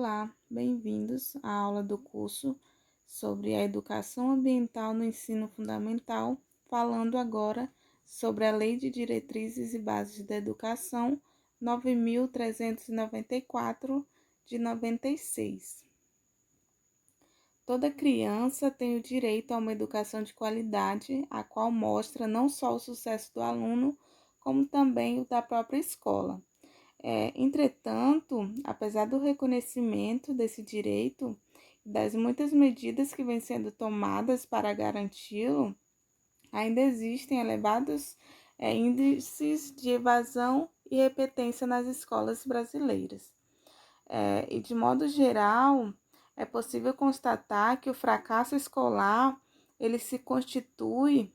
Olá, bem-vindos à aula do curso sobre a educação ambiental no ensino fundamental, falando agora sobre a Lei de Diretrizes e Bases da Educação 9.394 de 96. Toda criança tem o direito a uma educação de qualidade, a qual mostra não só o sucesso do aluno, como também o da própria escola. Entretanto, apesar do reconhecimento desse direito e das muitas medidas que vêm sendo tomadas para garanti-lo, ainda existem elevados índices de evasão e repetência nas escolas brasileiras. E, de modo geral, é possível constatar que o fracasso escolar ele se constitui,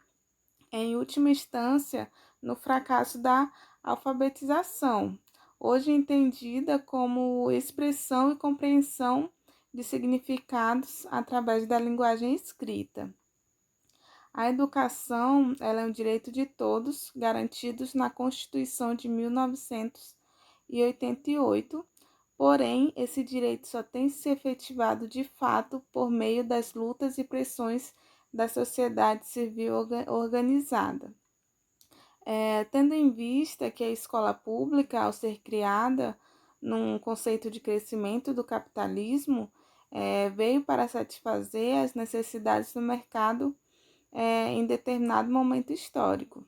em última instância, no fracasso da alfabetização, hoje entendida como expressão e compreensão de significados através da linguagem escrita. A educação ela é um direito de todos, garantidos na Constituição de 1988, porém, esse direito só tem se efetivado de fato por meio das lutas e pressões da sociedade civil organizada. Tendo em vista que a escola pública, ao ser criada num conceito de crescimento do capitalismo, veio para satisfazer as necessidades do mercado em determinado momento histórico.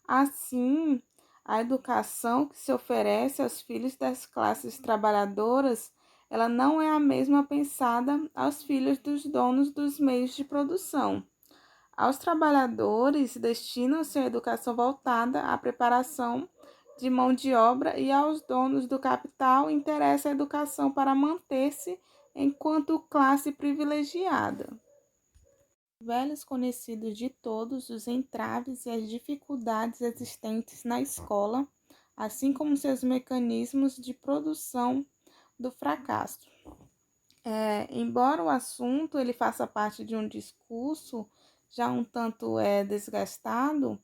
Assim, a educação que se oferece aos filhos das classes trabalhadoras, ela não é a mesma pensada aos filhos dos donos dos meios de produção. Aos trabalhadores destinam-se a educação voltada à preparação de mão de obra e aos donos do capital interessa a educação para manter-se enquanto classe privilegiada. Velhos conhecidos de todos os entraves e as dificuldades existentes na escola, assim como seus mecanismos de produção do fracasso. Embora o assunto ele faça parte de um discurso já um tanto desgastado,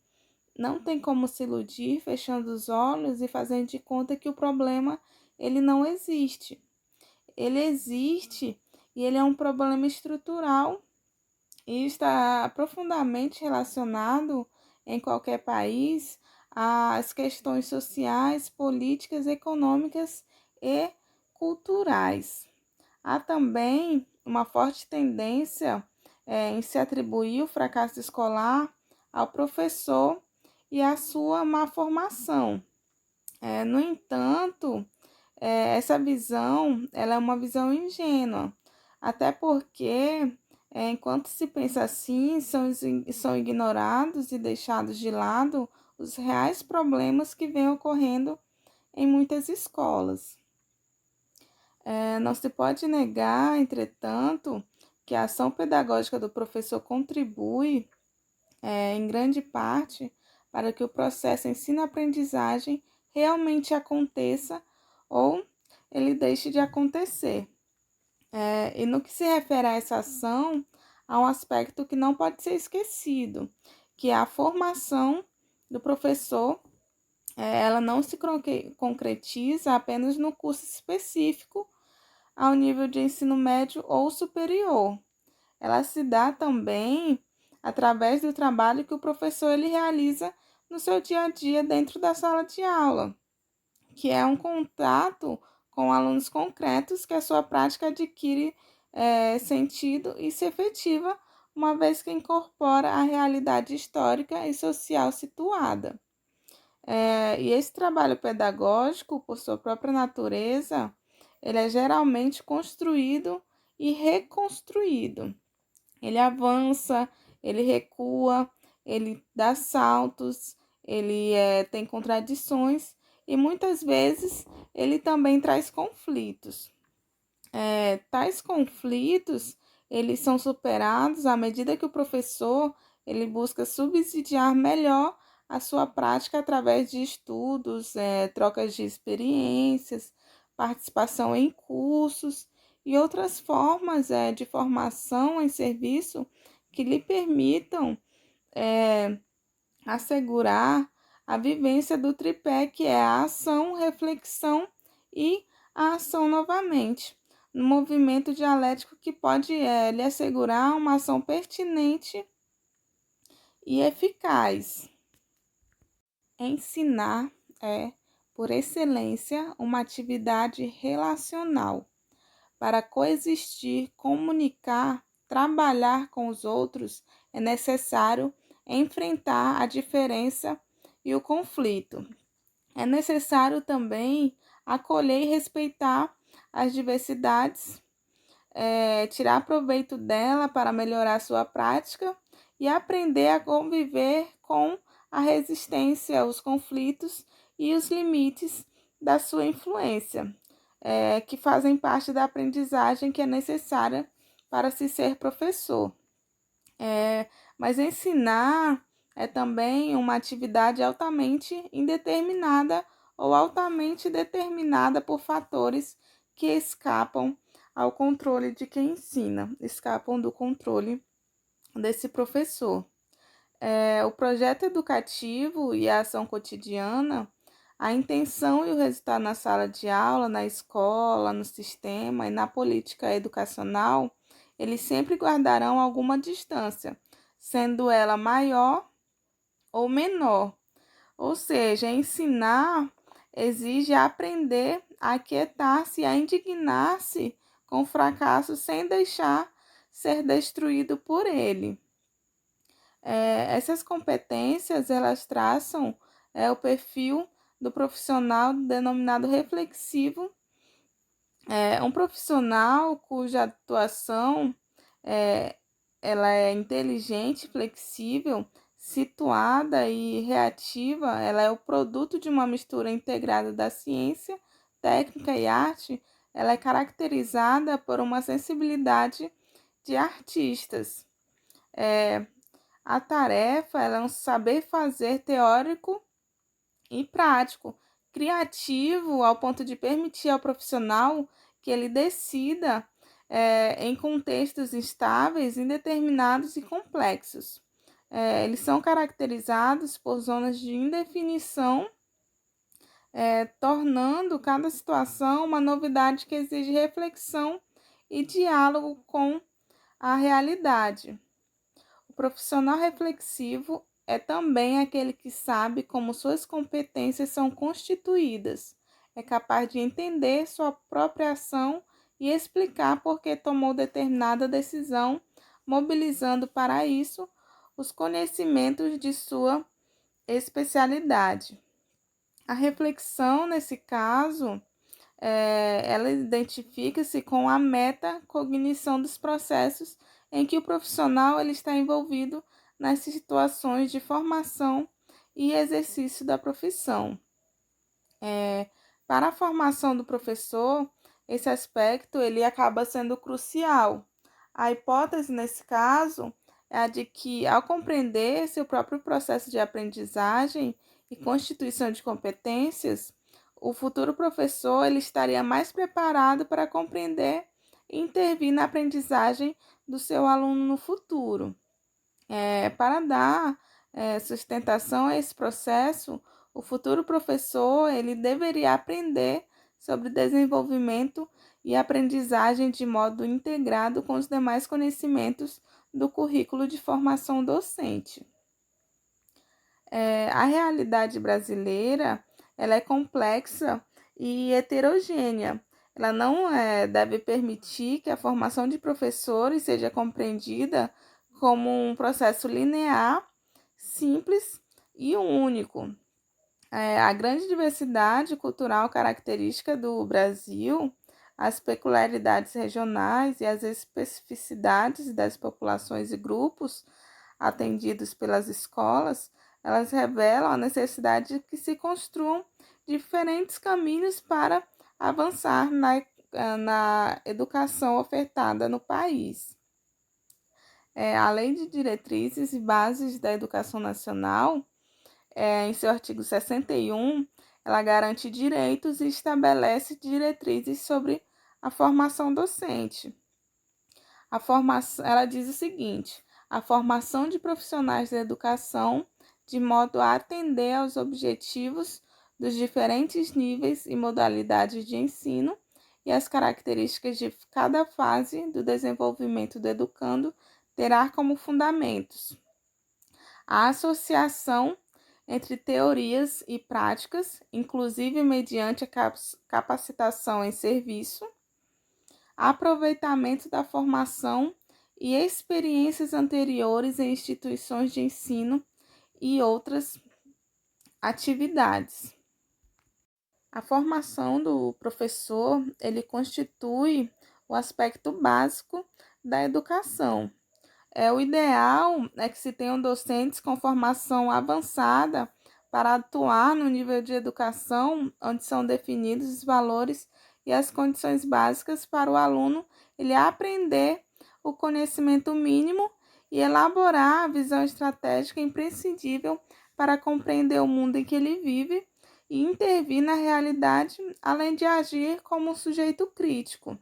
não tem como se iludir fechando os olhos e fazendo de conta que o problema ele não existe. Ele existe e ele é um problema estrutural e está profundamente relacionado em qualquer país às questões sociais, políticas, econômicas e culturais. Há também uma forte tendência em se atribuir o fracasso escolar ao professor e à sua má formação. No entanto, essa visão ela é uma visão ingênua, até porque, enquanto se pensa assim, são ignorados e deixados de lado os reais problemas que vêm ocorrendo em muitas escolas. Não se pode negar, entretanto, que a ação pedagógica do professor contribui, em grande parte, para que o processo ensino-aprendizagem realmente aconteça ou ele deixe de acontecer. E no que se refere a essa ação, há um aspecto que não pode ser esquecido, que é a formação do professor. Ela não se concretiza apenas no curso específico ao nível de ensino médio ou superior. Ela se dá também através do trabalho que o professor ele realiza no seu dia a dia dentro da sala de aula, que é um contato com alunos concretos que a sua prática adquire sentido e se efetiva, uma vez que incorpora a realidade histórica e social situada. E esse trabalho pedagógico, por sua própria natureza, ele é geralmente construído e reconstruído. Ele avança, ele recua, ele dá saltos, ele tem contradições e muitas vezes ele também traz conflitos. Tais conflitos, eles são superados à medida que o professor ele busca subsidiar melhor a sua prática através de estudos, trocas de experiências, participação em cursos e outras formas de formação em serviço que lhe permitam assegurar a vivência do tripé, que é a ação, reflexão e a ação novamente, no movimento dialético que pode lhe assegurar uma ação pertinente e eficaz. Ensinar é, por excelência, uma atividade relacional. Para coexistir, comunicar, trabalhar com os outros, é necessário enfrentar a diferença e o conflito. É necessário também acolher e respeitar as diversidades, tirar proveito dela para melhorar sua prática e aprender a conviver com a resistência, os conflitos e os limites da sua influência, que fazem parte da aprendizagem que é necessária para se ser professor. Mas ensinar é também uma atividade altamente indeterminada ou altamente determinada por fatores que escapam ao controle de quem ensina, escapam do controle desse professor. O projeto educativo e a ação cotidiana, a intenção e o resultado na sala de aula, na escola, no sistema e na política educacional, eles sempre guardarão alguma distância, sendo ela maior ou menor. Ou seja, ensinar exige aprender a aquietar-se e a indignar-se com o fracasso sem deixar ser destruído por ele. Essas competências, elas traçam o perfil do profissional denominado reflexivo, um profissional cuja atuação ela é inteligente, flexível, situada e reativa. Ela é o produto de uma mistura integrada da ciência, técnica e arte. Ela é caracterizada por uma sensibilidade de artistas. A tarefa ela é um saber fazer teórico e prático, criativo ao ponto de permitir ao profissional que ele decida em contextos instáveis, indeterminados e complexos. Eles são caracterizados por zonas de indefinição, tornando cada situação uma novidade que exige reflexão e diálogo com a realidade. O profissional reflexivo é também aquele que sabe como suas competências são constituídas, é capaz de entender sua própria ação e explicar por que tomou determinada decisão, mobilizando para isso os conhecimentos de sua especialidade. A reflexão, nesse caso, ela identifica-se com a metacognição dos processos em que o profissional ele está envolvido nas situações de formação e exercício da profissão. Para a formação do professor, esse aspecto ele acaba sendo crucial. A hipótese, nesse caso, é a de que, ao compreender seu próprio processo de aprendizagem e constituição de competências, o futuro professor ele estaria mais preparado para compreender e intervir na aprendizagem do seu aluno no futuro. Para dar sustentação a esse processo, o futuro professor ele deveria aprender sobre desenvolvimento e aprendizagem de modo integrado com os demais conhecimentos do currículo de formação docente. A realidade brasileira ela é complexa e heterogênea. Ela não deve permitir que a formação de professores seja compreendida como um processo linear, simples e único. A grande diversidade cultural característica do Brasil, as peculiaridades regionais e as especificidades das populações e grupos atendidos pelas escolas, elas revelam a necessidade de que se construam diferentes caminhos para avançar na educação ofertada no país. A Lei de Diretrizes e Bases da Educação Nacional, em seu artigo 61, ela garante direitos e estabelece diretrizes sobre a formação docente. Ela diz o seguinte: a formação de profissionais da educação de modo a atender aos objetivos dos diferentes níveis e modalidades de ensino e as características de cada fase do desenvolvimento do educando terá como fundamentos a associação entre teorias e práticas, inclusive mediante a capacitação em serviço, aproveitamento da formação e experiências anteriores em instituições de ensino e outras atividades. A formação do professor, ele constitui o aspecto básico da educação. O ideal é que se tenham docentes com formação avançada para atuar no nível de educação onde são definidos os valores e as condições básicas para o aluno ele aprender o conhecimento mínimo e elaborar a visão estratégica imprescindível para compreender o mundo em que ele vive e intervir na realidade, além de agir como um sujeito crítico.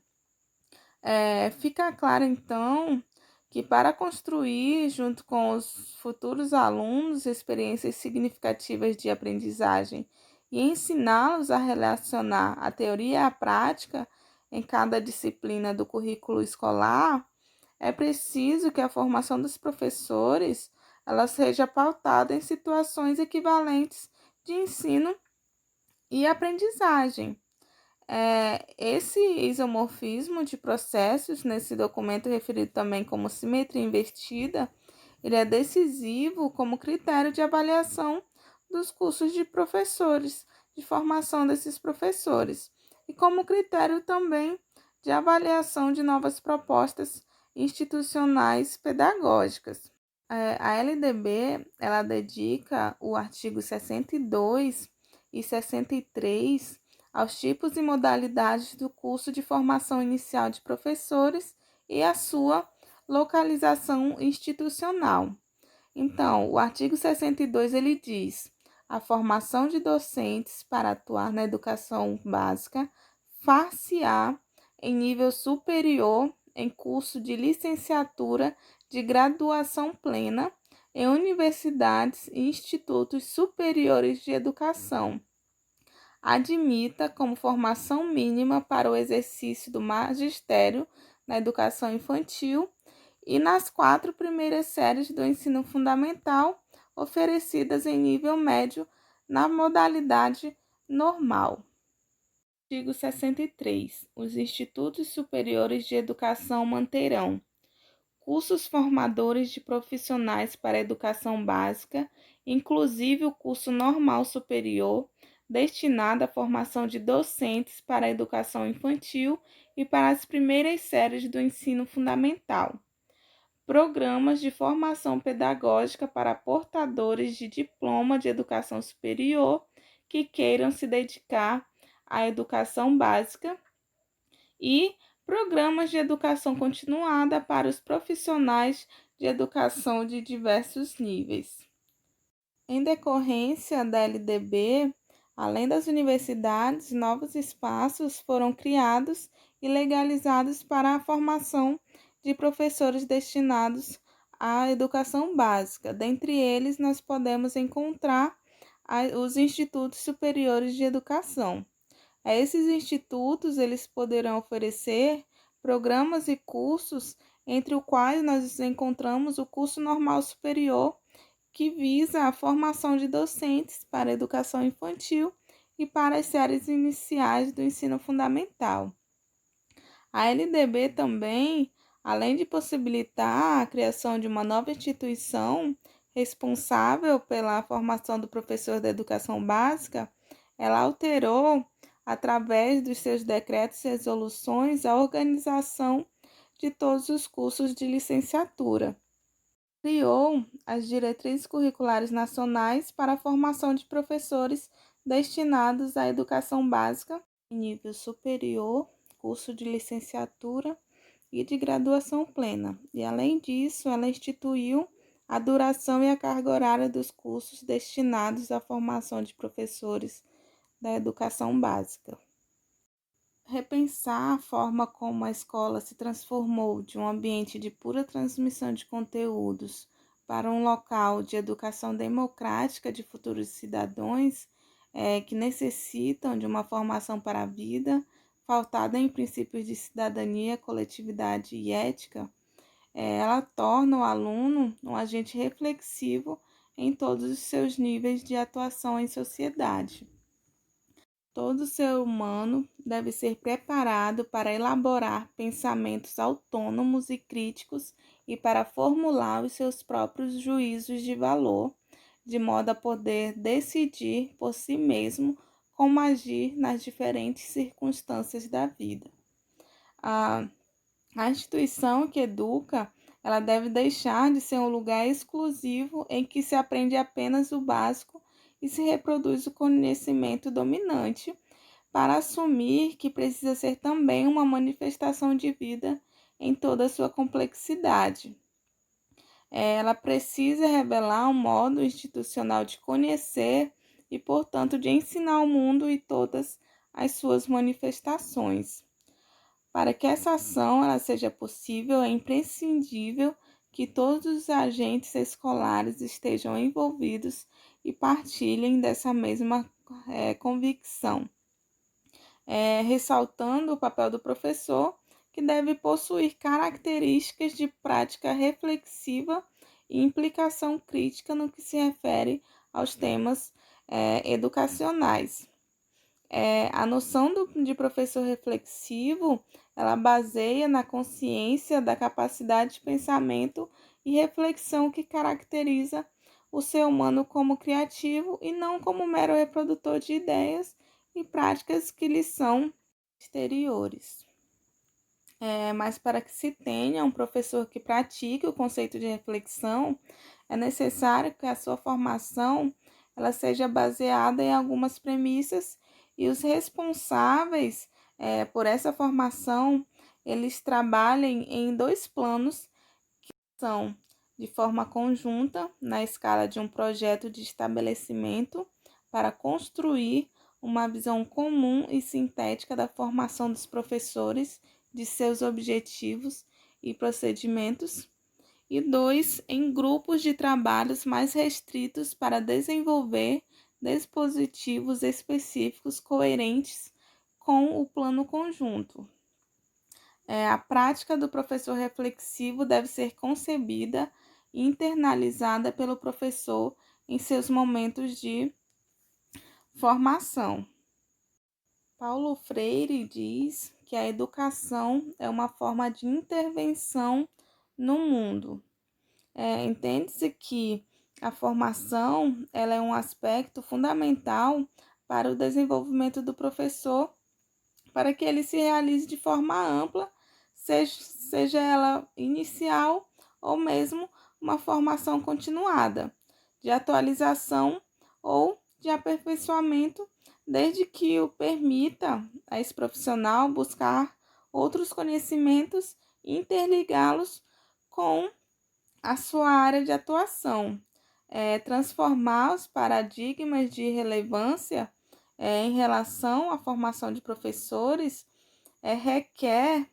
Fica claro, então, que para construir, junto com os futuros alunos, experiências significativas de aprendizagem e ensiná-los a relacionar a teoria e a prática em cada disciplina do currículo escolar, é preciso que a formação dos professores ela seja pautada em situações equivalentes de ensino e aprendizagem. Esse isomorfismo de processos, nesse documento referido também como simetria invertida, ele é decisivo como critério de avaliação dos cursos de professores, de formação desses professores, e como critério também de avaliação de novas propostas institucionais pedagógicas. A LDB, ela dedica o artigo 62 e 63 aos tipos e modalidades do curso de formação inicial de professores e a sua localização institucional. Então, o artigo 62 ele diz: a formação de docentes para atuar na educação básica far-se-á em nível superior em curso de licenciatura de graduação plena em universidades e institutos superiores de educação. Admita como formação mínima para o exercício do magistério na educação infantil e nas 4 primeiras séries do ensino fundamental, oferecidas em nível médio na modalidade normal. Artigo 63. Os institutos superiores de educação manterão cursos formadores de profissionais para a educação básica, inclusive o curso normal superior, destinado à formação de docentes para a educação infantil e para as primeiras séries do ensino fundamental. Programas de formação pedagógica para portadores de diploma de educação superior que queiram se dedicar à educação básica e programas de educação continuada para os profissionais de educação de diversos níveis. Em decorrência da LDB, além das universidades, novos espaços foram criados e legalizados para a formação de professores destinados à educação básica. Dentre eles, nós podemos encontrar os institutos superiores de educação. Esses institutos eles poderão oferecer programas e cursos, entre os quais nós encontramos o curso normal superior, que visa a formação de docentes para a educação infantil e para as séries iniciais do ensino fundamental. A LDB também, além de possibilitar a criação de uma nova instituição responsável pela formação do professor da educação básica, ela alterou, através dos seus decretos e resoluções, a organização de todos os cursos de licenciatura. Criou as diretrizes curriculares nacionais para a formação de professores destinados à educação básica, nível superior, curso de licenciatura e de graduação plena. E, além disso, ela instituiu a duração e a carga horária dos cursos destinados à formação de professores da educação básica. Repensar a forma como a escola se transformou de um ambiente de pura transmissão de conteúdos para um local de educação democrática de futuros cidadãos que necessitam de uma formação para a vida, pautada em princípios de cidadania, coletividade e ética, ela torna o aluno um agente reflexivo em todos os seus níveis de atuação em sociedade. Todo ser humano deve ser preparado para elaborar pensamentos autônomos e críticos e para formular os seus próprios juízos de valor, de modo a poder decidir por si mesmo como agir nas diferentes circunstâncias da vida. A instituição que educa, ela deve deixar de ser um lugar exclusivo em que se aprende apenas o básico e se reproduz o conhecimento dominante, para assumir que precisa ser também uma manifestação de vida em toda a sua complexidade. Ela precisa revelar um modo institucional de conhecer e, portanto, de ensinar ao mundo e todas as suas manifestações. Para que essa ação ela seja possível, é imprescindível que todos os agentes escolares estejam envolvidos e partilhem dessa mesma convicção. Ressaltando o papel do professor, que deve possuir características de prática reflexiva e implicação crítica no que se refere aos temas educacionais. A noção de professor reflexivo, ela baseia na consciência da capacidade de pensamento e reflexão que caracteriza o ser humano como criativo e não como mero reprodutor de ideias e práticas que lhe são exteriores. Mas para que se tenha um professor que pratique o conceito de reflexão, é necessário que a sua formação ela seja baseada em algumas premissas e os responsáveis por essa formação, eles trabalhem em 2 planos que são de forma conjunta na escala de um projeto de estabelecimento para construir uma visão comum e sintética da formação dos professores, de seus objetivos e procedimentos, e 2, em grupos de trabalhos mais restritos para desenvolver dispositivos específicos coerentes com o plano conjunto. A prática do professor reflexivo deve ser concebida e internalizada pelo professor em seus momentos de formação. Paulo Freire diz que a educação é uma forma de intervenção no mundo. Entende-se que a formação ela é um aspecto fundamental para o desenvolvimento do professor, para que ele se realize de forma ampla, seja ela inicial ou mesmo uma formação continuada, de atualização ou de aperfeiçoamento, desde que o permita a esse profissional buscar outros conhecimentos e interligá-los com a sua área de atuação. Transformar os paradigmas de relevância em relação à formação de professores requer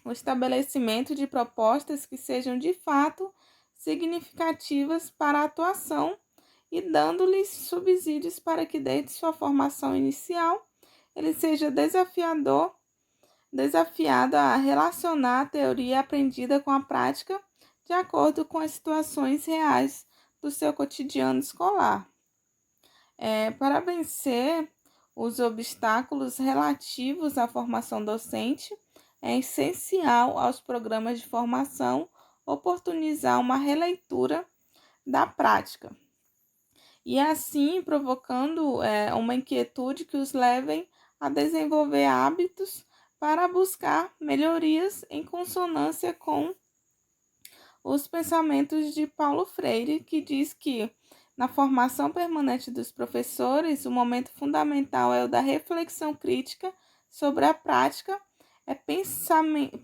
o estabelecimento de propostas que sejam de fato significativas para a atuação e dando-lhes subsídios para que desde sua formação inicial ele seja desafiado a relacionar a teoria aprendida com a prática de acordo com as situações reais do seu cotidiano escolar. Para vencer os obstáculos relativos à formação docente, é essencial aos programas de formação oportunizar uma releitura da prática e assim provocando uma inquietude que os levem a desenvolver hábitos para buscar melhorias em consonância com os pensamentos de Paulo Freire, que diz que na formação permanente dos professores, o momento fundamental é o da reflexão crítica sobre a prática,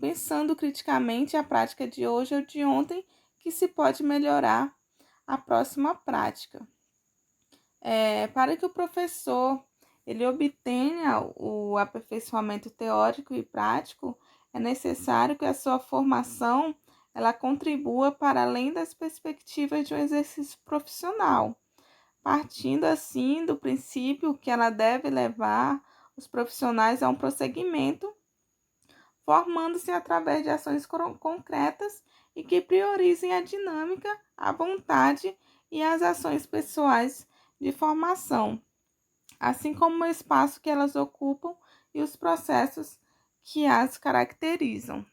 pensando criticamente a prática de hoje ou de ontem, que se pode melhorar a próxima prática. Para que o professor ele obtenha o aperfeiçoamento teórico e prático, é necessário que a sua formação ela contribua para além das perspectivas de um exercício profissional, partindo assim do princípio que ela deve levar os profissionais a um prosseguimento, formando-se através de ações concretas e que priorizem a dinâmica, a vontade e as ações pessoais de formação, assim como o espaço que elas ocupam e os processos que as caracterizam.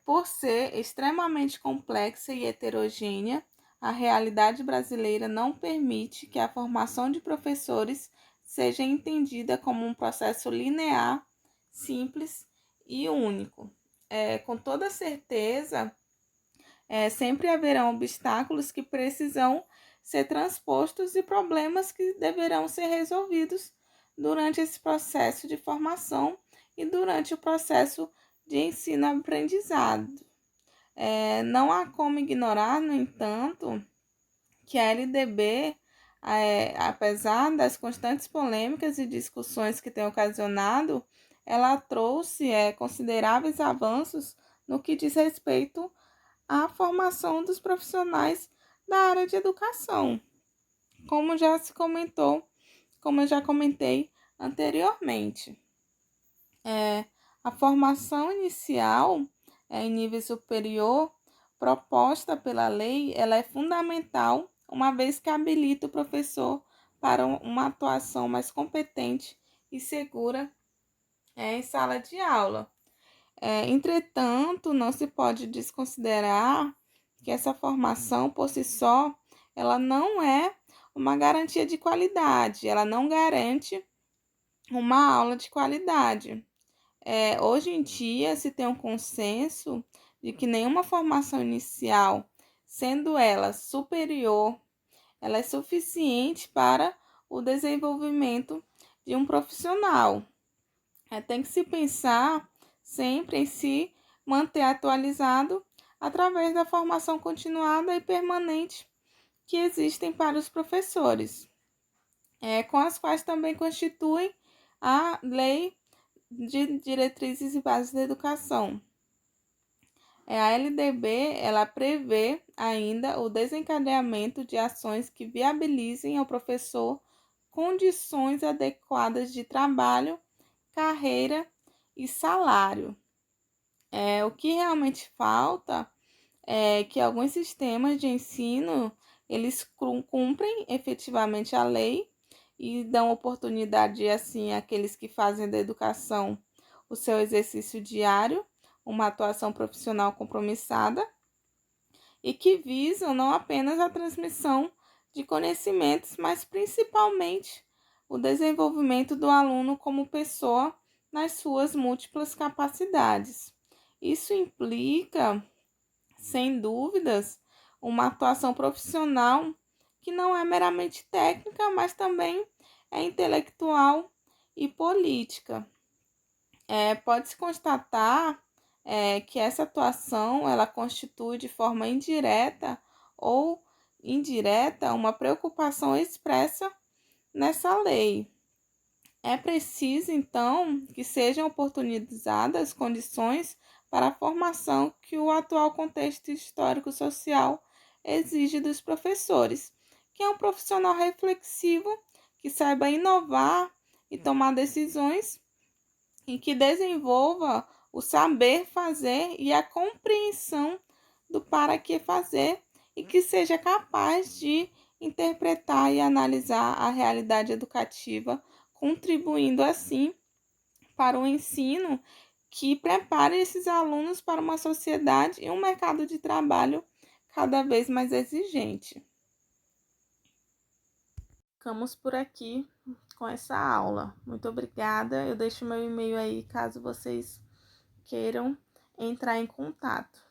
Por ser extremamente complexa e heterogênea, a realidade brasileira não permite que a formação de professores seja entendida como um processo linear, simples e único. Com toda certeza, sempre haverão obstáculos que precisam ser transpostos e problemas que deverão ser resolvidos durante esse processo de formação e durante o processo de ensino-aprendizado. Não há como ignorar, no entanto, que a LDB, apesar das constantes polêmicas e discussões que tem ocasionado, ela trouxe consideráveis avanços no que diz respeito à formação dos profissionais da área de educação, como já se comentou, como eu já comentei anteriormente. A formação inicial em nível superior proposta pela lei, ela é fundamental, uma vez que habilita o professor para uma atuação mais competente e segura em sala de aula. Entretanto, não se pode desconsiderar que essa formação por si só, ela não é uma garantia de qualidade, ela não garante uma aula de qualidade. Hoje em dia se tem um consenso de que nenhuma formação inicial, sendo ela superior, ela é suficiente para o desenvolvimento de um profissional. Tem que se pensar sempre em se manter atualizado através da formação continuada e permanente que existem para os professores, com as quais também constituem a Lei de Diretrizes e Bases da Educação. A LDB, ela prevê ainda o desencadeamento de ações que viabilizem ao professor condições adequadas de trabalho, carreira e salário. O que realmente falta é que alguns sistemas de ensino, eles cumprem efetivamente a lei e dão oportunidade, assim, àqueles que fazem da educação o seu exercício diário, uma atuação profissional compromissada, e que visam não apenas a transmissão de conhecimentos, mas principalmente o desenvolvimento do aluno como pessoa nas suas múltiplas capacidades. Isso implica, sem dúvidas, uma atuação profissional que não é meramente técnica, mas também é intelectual e política. Pode-se constatar que essa atuação ela constitui de forma indireta ou indireta uma preocupação expressa nessa lei. É preciso, então, que sejam oportunizadas condições para a formação que o atual contexto histórico-social exige dos professores, que é um profissional reflexivo, que saiba inovar e tomar decisões e que desenvolva o saber fazer e a compreensão do para que fazer e que seja capaz de interpretar e analisar a realidade educativa, contribuindo assim para o ensino que prepare esses alunos para uma sociedade e um mercado de trabalho cada vez mais exigente. Ficamos por aqui com essa aula. Muito obrigada. Eu deixo meu e-mail aí caso vocês queiram entrar em contato.